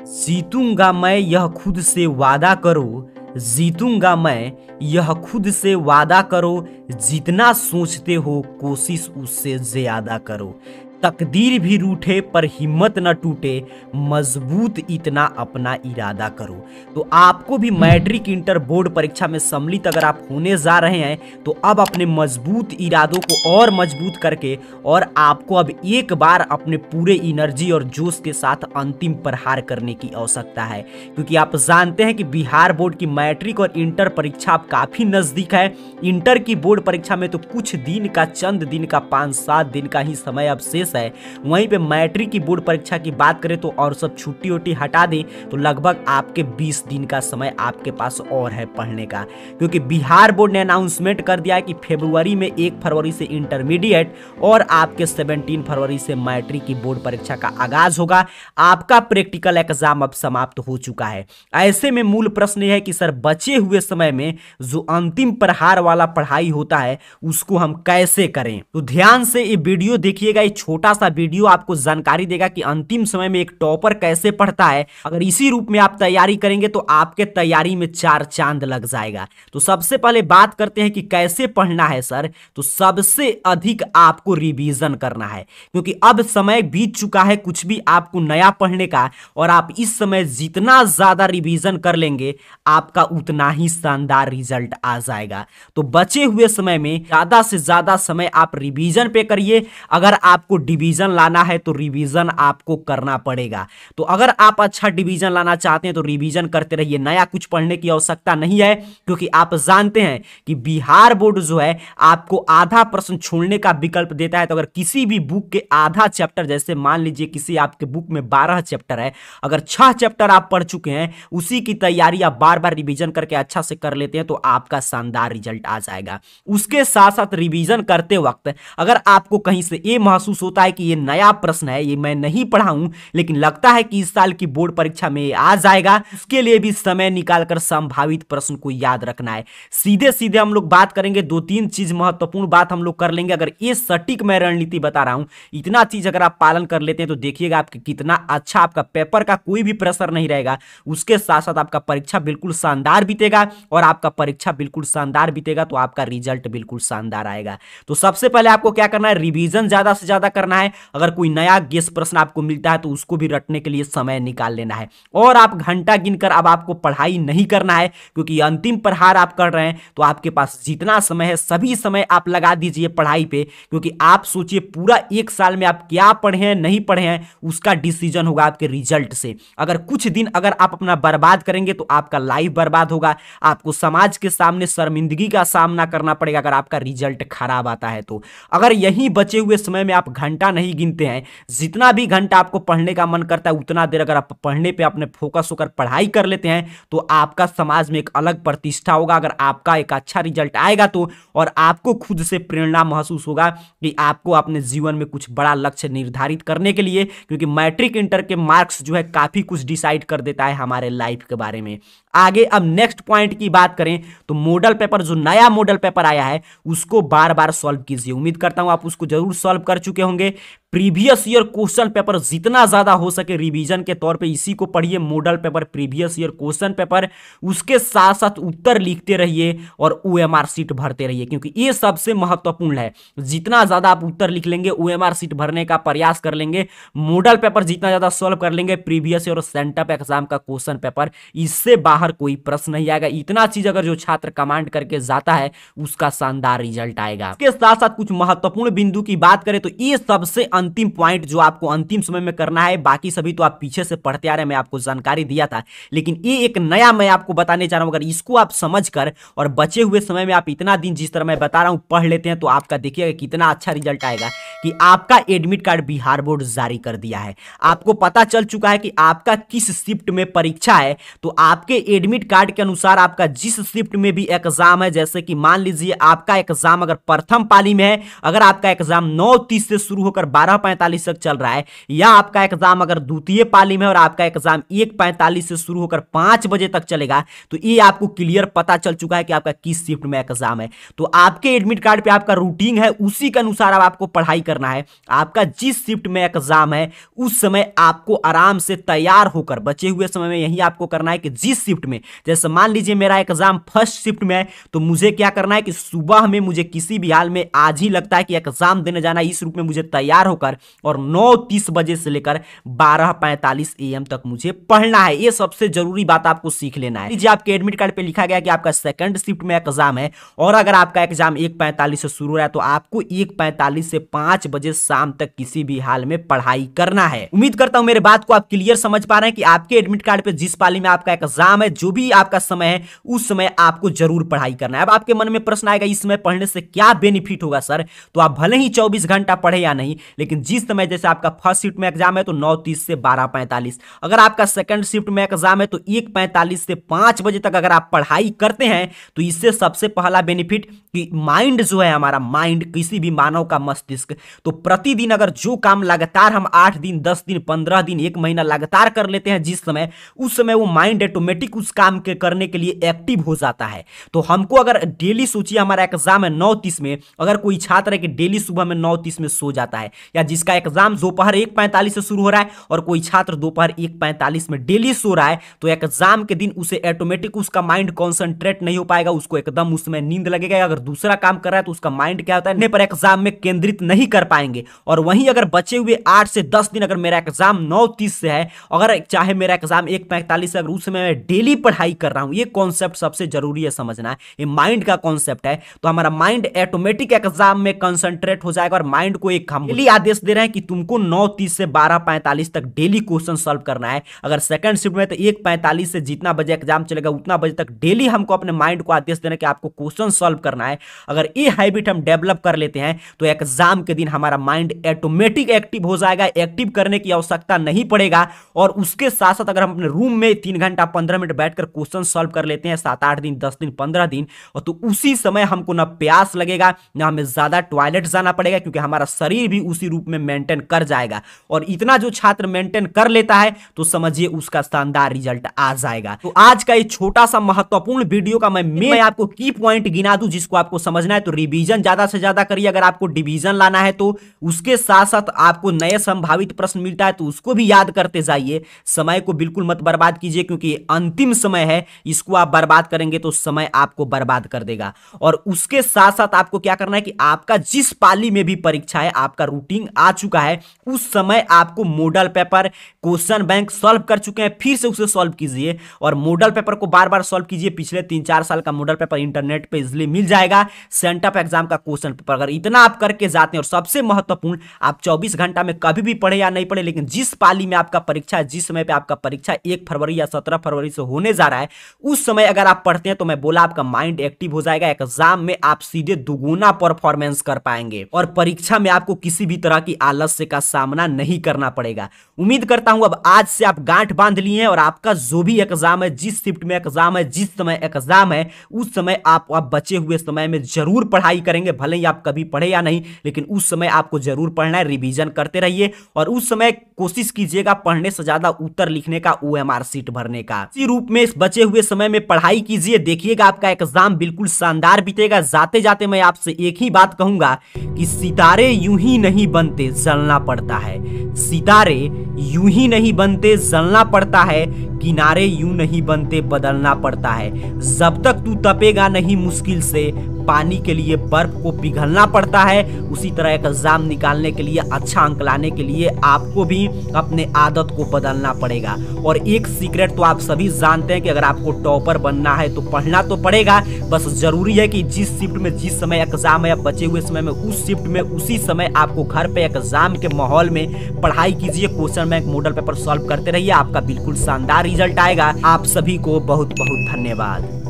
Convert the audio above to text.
जीतूंगा मैं यह खुद से वादा करो, जीतूंगा मैं यह खुद से वादा करो, जितना सोचते हो कोशिश उससे ज्यादा करो। तकदीर भी रूठे पर हिम्मत न टूटे, मजबूत इतना अपना इरादा करो। तो आपको भी मैट्रिक इंटर बोर्ड परीक्षा में सम्मिलित अगर आप होने जा रहे हैं तो अब अपने मजबूत इरादों को और मजबूत करके और आपको अब एक बार अपने पूरे एनर्जी और जोश के साथ अंतिम प्रहार करने की आवश्यकता है, क्योंकि आप जानते हैं कि बिहार बोर्ड की मैट्रिक और इंटर परीक्षा अब काफी नजदीक है। इंटर की बोर्ड परीक्षा में तो कुछ दिन का, चंद दिन का, 5-7 दिन का ही समय अब शेष है। वहीं पे मैट्रिक की बोर्ड परीक्षा की बात करें तो और सब छुट्टी उट्टी हटा दें तो लगभग आपके 20 दिन का समय आपके पास और है पढ़ने का, क्योंकि बिहार बोर्ड ने अनाउंसमेंट कर दिया है कि फरवरी में 1 फरवरी से इंटरमीडिएट और आपके 17 फरवरी से मैट्रिक की बोर्ड परीक्षा का आगाज होगा। आपका प्रैक्टिकल एग्जाम अब समाप्त हो चुका है। ऐसे में मूल प्रश्न यह है कि सर बचे हुए समय में जो अंतिम प्रहार वाला पढ़ाई होता है उसको हम कैसे करें। तो ध्यान से ये वीडियो देखिएगा। ये छोटा सा वीडियो आपको जानकारी देगा कि अंतिम समय में एक टॉपर कैसे पढ़ता है। अगर इसी रूप में आप तैयारी करेंगे तो आपके तैयारी में 4 चांद लग जाएगा। तो सबसे पहले बात करते हैं कि कैसे पढ़ना है सर। तो सबसे अधिक आपको रिवीजन करना है, क्योंकि अब समय बीत चुका है कुछ भी आपको नया पढ़ने का, और आप इस समय जितना ज्यादा रिवीजन कर लेंगे आपका उतना ही शानदार रिजल्ट आ जाएगा। तो बचे हुए समय में ज्यादा से ज्यादा समय आप रिवीजन पे करिए। अगर आपको डिवीजन लाना है तो रिवीजन आपको करना पड़ेगा। तो अगर आप अच्छा डिवीजन लाना चाहते हैं तो रिवीजन करते रहिए, नया कुछ पढ़ने की आवश्यकता नहीं है, क्योंकि आप जानते हैं कि बिहार बोर्ड जो है आपको आधा प्रश्न छोड़ने का विकल्प देता है। तो अगर किसी भी बुक के आधा चैप्टर, जैसे मान लीजिए किसी आपके बुक में 12 चैप्टर है, अगर 6 चैप्टर आप पढ़ चुके हैं, उसी की तैयारी आप बार बार रिवीजन करके अच्छा से कर लेते हैं तो आपका शानदार रिजल्ट आ जाएगा। उसके साथ साथ रिवीजन करते वक्त अगर आपको कहीं से ये महसूस होता है कि ये नया प्रश्न है, ये मैं नहीं पढ़ा हूं, लेकिन लगता है कि इस साल की बोर्ड परीक्षा में आ जाएगा, उसके लिए भी समय निकालकर संभावित प्रश्न को याद रखना है। सीधे सीधे हम लोग बात करेंगे, 2-3 चीज महत्वपूर्ण बात हम लोग कर लेंगे। अगर ये सटीक मैं रणनीति बता रहा हूं, इतना चीज अगर आप पालन कर लेते हैं तो देखिएगा आपके कितना अच्छा, आपका पेपर का कोई भी प्रेशर नहीं रहेगा। उसके साथ साथ आपका परीक्षा बिल्कुल शानदार बीतेगा, और आपका परीक्षा बिल्कुल शानदार बीतेगा तो आपका रिजल्ट बिल्कुल शानदार आएगा। तो सबसे पहले आपको क्या करना है, रिवीजन ज्यादा से ज्यादा करना है। अगर कोई नया गेस प्रश्न आपको मिलता है तो उसको भी रटने के लिए समय निकाल लेना है, और आप घंटा गिनकर अब आपको पढ़ाई नहीं करना है, क्योंकि अंतिम प्रहार आप कर रहे हैं तो आपके पास जितना समय है सभी समय आप लगा दीजिए पढ़ाई पे, क्योंकि आप सोचिए पूरा 1 साल में आप क्या पढ़े हैं नहीं पढ़े हैं उसका डिसीजन होगा आपके रिजल्ट से। अगर कुछ दिन अगर आप अपना बर्बाद करेंगे तो आपका लाइफ बर्बाद होगा, आपको समाज के सामने शर्मिंदगी का सामना करना पड़ेगा अगर आपका रिजल्ट खराब आता है तो। अगर यही बचे हुए समय में आप घंटा नहीं गिनते हैं, जितना भी घंटा आपको पढ़ने का मन करता है उतना देर अगर आप पढ़ने पे अपने फोकस होकर पढ़ाई कर लेते हैं तो आपका समाज में एक अलग प्रतिष्ठा होगा। अगर आपका एक अच्छा रिजल्ट आएगा तो, और आपको खुद से प्रेरणा महसूस होगा कि आपको अपने जीवन में कुछ बड़ा लक्ष्य निर्धारित करने के लिए, क्योंकि मैट्रिक इंटर के मार्क्स जो है काफी कुछ डिसाइड कर देता है हमारे लाइफ के बारे में। आगे अब नेक्स्ट पॉइंट की बात करें तो मॉडल पेपर, जो नया मॉडल पेपर आया है उसको बार बार सॉल्व कीजिए। उम्मीद करता हूं आप उसको जरूर सॉल्व कर चुके होंगे। प्रीवियस ईयर क्वेश्चन पेपर जितना ज्यादा हो सके रिवीजन के तौर पे इसी को पढ़िए, model paper, previous year question paper. उसके साथ साथ उत्तर लिखते रहिए और ओएमआर शीट भरते रहिए, क्योंकि ये सबसे महत्वपूर्ण है। जितना ज्यादा आप उत्तर लिख लेंगे, ओएमआर शीट भरने का प्रयास कर लेंगे, मॉडल पेपर जितना ज्यादा सॉल्व कर लेंगे, प्रीवियस ईयर और सेंटअप एग्जाम का क्वेश्चन पेपर, इससे बाहर कोई प्रश्न नहीं आएगा। इतना चीज अगर जो छात्र कमांड करके जाता है उसका शानदार रिजल्ट आएगा। इसके साथ साथ कुछ महत्वपूर्ण बिंदु की बात करें तो ये सबसे अंतिम पॉइंट जो आपको अंतिम समय में करना है, बाकी सभी तो आप पीछे से पढ़ते आ रहे हैं, मैं आपको जानकारी दिया था, लेकिन ये एक नया मैं आपको बताने जा रहा हूं। अगर इसको आप समझकर और बचे हुए समय में आप इतना दिन जिस तरह मैं बता रहा हूं पढ़ लेते हैं तो आपका देखिएगा कितना अच्छा रिजल्ट आएगा कि आपका एडमिट कार्ड बिहार बोर्ड जारी कर दिया है। आपको पता चल चुका है कि आपका किस शिफ्ट में परीक्षा है, तो आपके एडमिट कार्ड के अनुसार आपका जिस शिफ्ट में भी एग्जाम है, जैसे कि मान लीजिए आपका एग्जाम अगर प्रथम पाली में है, अगर आपका एग्जाम 9:30 से शुरू होकर 12 12:45 तक चल रहा है, या आपका एग्जाम अगर द्वितीय पाली में और आपका एग्जाम 1:45 से शुरू होकर 5 बजे तक चलेगा, तो ये आपको क्लियर पता चल चुका है कि आपका किस शिफ्ट में एग्जाम है। तो आपके एडमिट कार्ड पे आपका रूटीन है, उसी के अनुसार अब आपको पढ़ाई करना है। आपका जिस शिफ्ट में एग्जाम है उस समय आपको आराम से तैयार होकर बचे हुए समय में यही आपको करना है कि जिस शिफ्ट में, जैसे मान लीजिए मेरा एग्जाम फर्स्ट शिफ्ट में है, तो मुझे क्या करना है कि सुबह में मुझे किसी भी हाल में आज ही लगता है कि एग्जाम देने जाना, इस रूप में मुझे तैयार होकर और 9:30 बजे से लेकर 12:45 AM तक मुझे पढ़ना है। ये सबसे जरूरी बात आपको सीख लेना है। आपके एडमिट कार्ड पे लिखा गया कि आपका सेकंड शिफ्ट में एग्जाम है और अगर आपका एग्जाम 1:45 से शुरू हो रहा है तो आपको 1:45 से 5 बजे शाम तक किसी भी हाल में पढ़ाई करना है। उम्मीद करता हूं मेरे बात को आप क्लियर समझ पा रहे हैं कि आपके एडमिट कार्ड पे जिस पाली में आपका एग्जाम है, जो भी आपका समय है, उस समय आपको जरूर पढ़ाई करना है। अब आपके मन में प्रश्न आएगा इस समय पढ़ने से क्या बेनिफिट होगा सर? तो आप भले ही 24 घंटा पढ़े या नहीं, लेकिन जिस समय जैसे आपका फर्स्ट शिफ्ट में एग्जाम है तो 9:30 से 12:45, अगर आपका सेकंड शिफ्ट में एग्जाम है तो 1:45 से 5 बजे तक अगर आप पढ़ाई करते हैं तो इससे सबसे पहला बेनिफिट कि माइंड जो है, हमारा माइंड, किसी भी मानव का मस्तिष्क, तो प्रतिदिन अगर जो काम लगातार हम 8 दिन 10 दिन 15 दिन 1 महीना लगातार कर लेते हैं जिस समय, उस समय वो माइंड ऑटोमेटिक उस काम के करने के लिए एक्टिव हो जाता है। तो हमको अगर डेली सोचिए हमारा एग्जाम है 9:30 में, अगर कोई छात्र है कि डेली सुबह में 9:30 में सो जाता है, या जिसका एग्जाम दोपहर 1:45 से शुरू हो रहा है और कोई छात्र दोपहर 1:45 में डेली सो रहा है, तो एग्जाम के दिन उसे ऑटोमेटिक उसका माइंड कॉन्सेंट्रेट नहीं हो पाएगा, उसको एकदम उसमें नींद लगेगा। अगर दूसरा काम कर रहा है तो उसका माइंड क्या होता है, पर एग्जाम में केंद्रित नहीं कर पाएंगे। और वहीं अगर बचे हुए 8 से 10 दिन अगर मेरा एग्जाम 9:30 से है, अगर चाहे मेरा एग्जाम 1:45 से, अगर उस समय मैं डेली पढ़ाई कर रहा हूं, ये कॉन्सेप्ट सबसे जरूरी है समझना, ये माइंड का कॉन्सेप्ट है। तो हमारा माइंड ऑटोमेटिक एग्जाम में कंसंट्रेट हो जाएगा और माइंड को एक हम डेली आदेश दे रहे हैं कि तुमको 9:30 से 12:45 तक डेली क्वेश्चन सॉल्व करना है। अगर सेकंड शिफ्ट में तो 1:45 से जितना बजे एग्जाम चलेगा उतना बजे तक डेली हमको अपने माइंड को आदेश देना कि आपको क्वेश्चन सॉल्व करना है। अगर ये हैबिट हम डेवलप कर लेते हैं तो एग्जाम के दिन हमारा माइंड ऑटोमेटिक एक्टिव हो जाएगा, एक्टिव करने की आवश्यकता नहीं पड़ेगा। और उसके साथ साथ अगर हम अपने रूम में 3 घंटा 15 मिनट बैठकर क्वेश्चन सॉल्व कर लेते हैं 7-8 दिन 10 दिन 15 दिन, और तो उसी समय हमको ना प्यास लगेगा ना हमें ज्यादा टॉयलेट जाना पड़ेगा, क्योंकि हमारा शरीर भी उसी रूप में मेंटेन कर जाएगा। और इतना जो छात्र मेंटेन कर लेता है तो समझिए उसका शानदार रिजल्ट आ जाएगा। तो आज का ये छोटा सा महत्वपूर्ण वीडियो का मैं आपको की पॉइंट गिना दूं जिसको आपको समझना है। तो रिवीजन ज्यादा से ज्यादा करिए, अगर आपको डिवीजन लाना है तो उसके साथ साथ आपको नए संभावित प्रश्न मिलता है तो उसको भी याद करते जाइए। समय को बिल्कुल मत बर्बाद कीजिए, क्योंकि अंतिम समय है, इसको आप बर्बाद करेंगे तो समय आपको बर्बाद कर देगा। और उसके साथ साथ आपको क्या करना है कि आपका जिस पाली में भी परीक्षा है, आपका रूटीन आ चुका है, उस समय आपको model paper, question bank solve कर चुके हैं, फिर से उसे सॉल्व कीजिए। और मॉडल पेपर को बार बार सॉल्व कीजिए। पिछले 3-4 साल का मॉडल पेपर इंटरनेट पे इजिली मिल जाएगा। सेंटअप एग्जाम का क्वेश्चन पेपर, अगर इतना आप करके जाते हैं, और सबसे महत्वपूर्ण, आप 24 घंटा में कभी भी पढ़े या नहीं पढ़े, लेकिन जिस पाली में आपका परीक्षा है, जिस समय पे आपका परीक्षा 1 फरवरी या 17 फरवरी से होने जा रहा है, उस समय अगर आप पढ़ते हैं तो मैं बोला आपका माइंड एक्टिव हो जाएगा। एग्जाम में आप सीधे दुगुना परफॉर्मेंस कर पाएंगे और परीक्षा में आपको किसी भी तरह की आलस्य का सामना नहीं करना पड़ेगा। उम्मीद करता हूं अब आज से आप गांठ बांध लिए हैं और आपका जो भी एग्जाम है, जिस शिफ्ट में एग्जाम है, जिस समय एग्जाम है, उस समय आप बचे हुए समय में जरूर पढ़ाई करेंगे। भले ही आप कभी पढ़े या नहीं, लेकिन उस समय आपको जरूर पढ़ना है। रिवीजन करते रहिए और उस समय कोशिश कीजिएगा पढ़ने से ज्यादा उत्तर लिखने का, OMR शीट भरने का। इसी रूप में इस बचे हुए समय में पढ़ाई कीजिए, देखिएगा आपका एग्जाम बिल्कुल शानदार बीतेगा। जाते जाते मैं आपसे एक ही बात कहूंगा कि सितारे यूं ही नहीं बनते, जलना पड़ता है। सितारे यूं ही नहीं बनते, जलना पड़ता है। किनारे यूं नहीं बनते, बदलना पड़ता है। जब तक तू तपेगा नहीं मुश्किल से, पानी के लिए बर्फ को पिघलना पड़ता है। उसी तरह एग्जाम निकालने के लिए, अच्छा अंक लाने के लिए आपको भी अपने आदत को बदलना पड़ेगा। और एक सीक्रेट तो आप सभी जानते हैं कि अगर आपको टॉपर बनना है तो पढ़ना तो पड़ेगा, बस जरूरी है कि जिस शिफ्ट में जिस समय एग्जाम है, बचे हुए समय में उस शिफ्ट में उसी समय आपको घर पे एग्जाम के माहौल में पढ़ाई कीजिए। Question bank, model paper solve करते रहिए, आपका बिल्कुल शानदार रिजल्ट आएगा। आप सभी को बहुत बहुत धन्यवाद।